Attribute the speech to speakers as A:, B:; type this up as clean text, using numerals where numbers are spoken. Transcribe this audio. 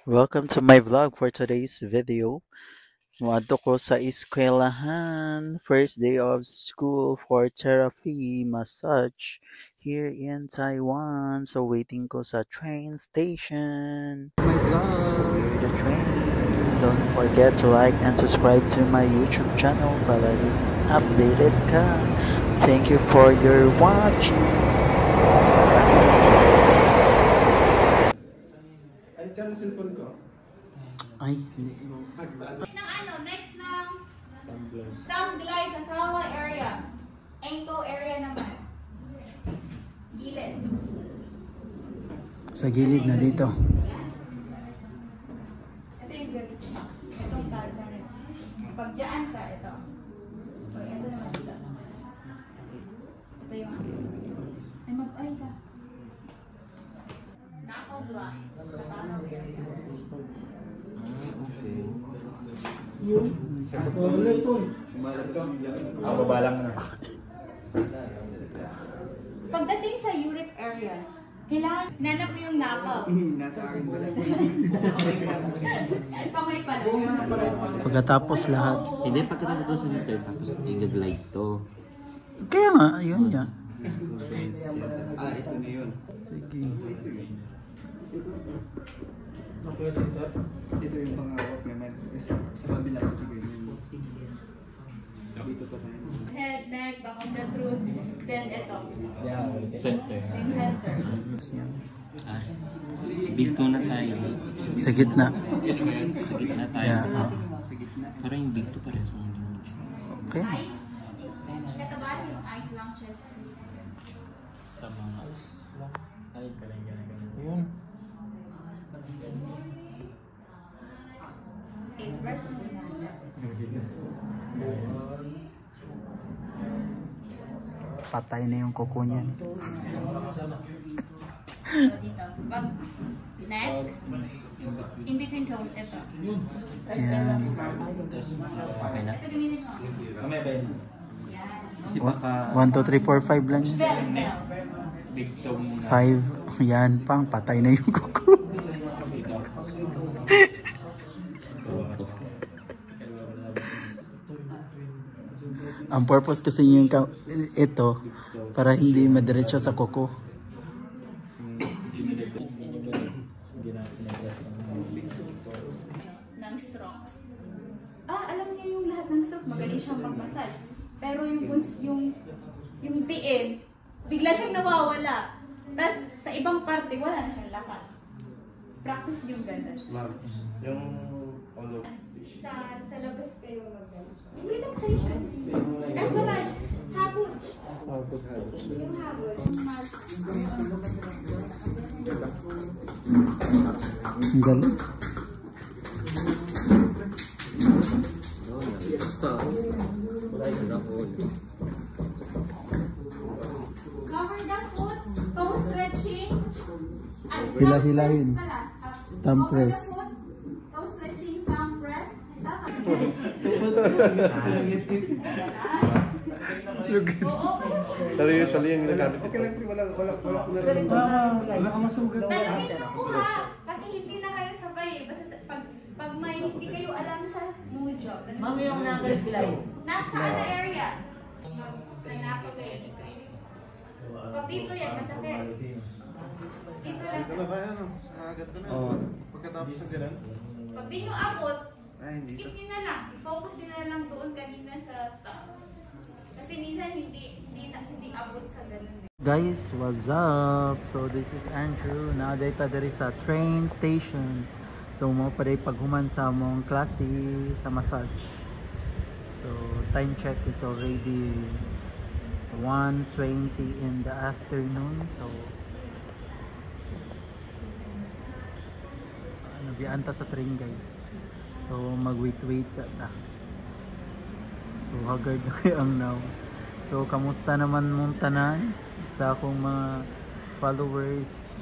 A: Welcome to my vlog for today's video. Wadto ko sa eskwelahan. First day of school for therapy massage here in Taiwan. So waiting ko sa train station. So here the train. Don't forget to like and subscribe to my YouTube channel para updated ka. Thank you for your watching. Ay, hindi.
B: Next ng Thumb Glide sa Kawa area. Ankle area naman. Gilid.
A: Sa gilid na dito.
B: Ito yung gabi. Itong card na rin. Pag dyan ka, ito. Pag ito naman dito. Ito yung ay mag-ay ka. Knuckle blind. Sa parang
C: babalang na.
B: pagdating sa uric area, kailangan nanap mo yung knuckle.
C: Nasa akin ba lang?
B: Kamay pala.
A: Pagkatapos lahat.
D: Hindi, pagkatapos ito center, tapos i-glide to.
A: Kaya nga, yun yan.
C: Ito na yun.
A: Sige.
C: Ito yung pangawak naman. Sa kabila kasi ganyan. Dito pa tayo.
B: Head, neck, back of the throat, then ito.
D: Center.
B: Yung center.
D: Ah, big two na tayo.
A: Sa gitna.
D: Sa gitna tayo.
A: Yeah,
C: Sa gitna.
D: Parang yung big two pa rin.
A: Okay.
B: Eyes. Natabahan yung eyes lang, chest.
D: Tama nga. Ay, ganun.
A: Yun.
B: Okay, versus
A: Patay na yung kuko niyan.
B: dito. Pag neck, in between toes, ito.
A: Ayan.
D: Okay na.
B: Ito gamitin mo. Yan.
D: Kasi baka
A: 1, 2, 3, 4, 5 lang.
B: Fell, fell.
D: big two muna.
A: 5. Yan pang patay na yung kuko. Ang purpose kasi yung ito para hindi madiretso sa kuko.
B: Ng strokes. Alam niyo yung lahat ng strokes, magaling siyang mag-massage. Pero yung diin, bigla siyang nawawala. Tapos sa ibang parte, wala na siyang lakas. Practice yung ganda.
C: Yung ulo.
B: Sa labas kayo mag-ganda. Yung relaxation. Massage. Habot. Yung habot.
A: Ang galing.
B: Cover the foot. Toe stretching. At
A: Hila-hilahin.
B: thumb press pala.
A: Thumb
B: Cover the
A: press.
B: foot, toe stretching, thumb press. Tama. Oo,
E: Pero usually yung ginagamit ito.
C: Wala kang masugat.
B: talagang yung nakuha. Kasi hindi na kayo sabay eh. Basta pag may hindi kayo alam sa mujo.
F: Mami yung nakaliglay.
B: Nasa ano area? Hanap kayo dito. Pag dito yan, masakit. Dito lang.
E: Dito na tayo, no? Sa ganito na. Pagkatapos ng ganun.
B: Pag di nyo abot,
E: Ay, hindi
B: skip nyo na lang. I-focus nyo na lang doon kanina sa thumb. Kasi minsan hindi abot sa ganun.
A: Guys, what's up? So this is Andrew. Naadayta diri sa train station. So mo pa rin paghuman sa mong klase sa massage. So time check is already 1:20 in the afternoon. So nabianta sa train guys. So mag-wait sa ta. So haggard na kayo ang now. So kamusta naman mong tanan sa akong mga followers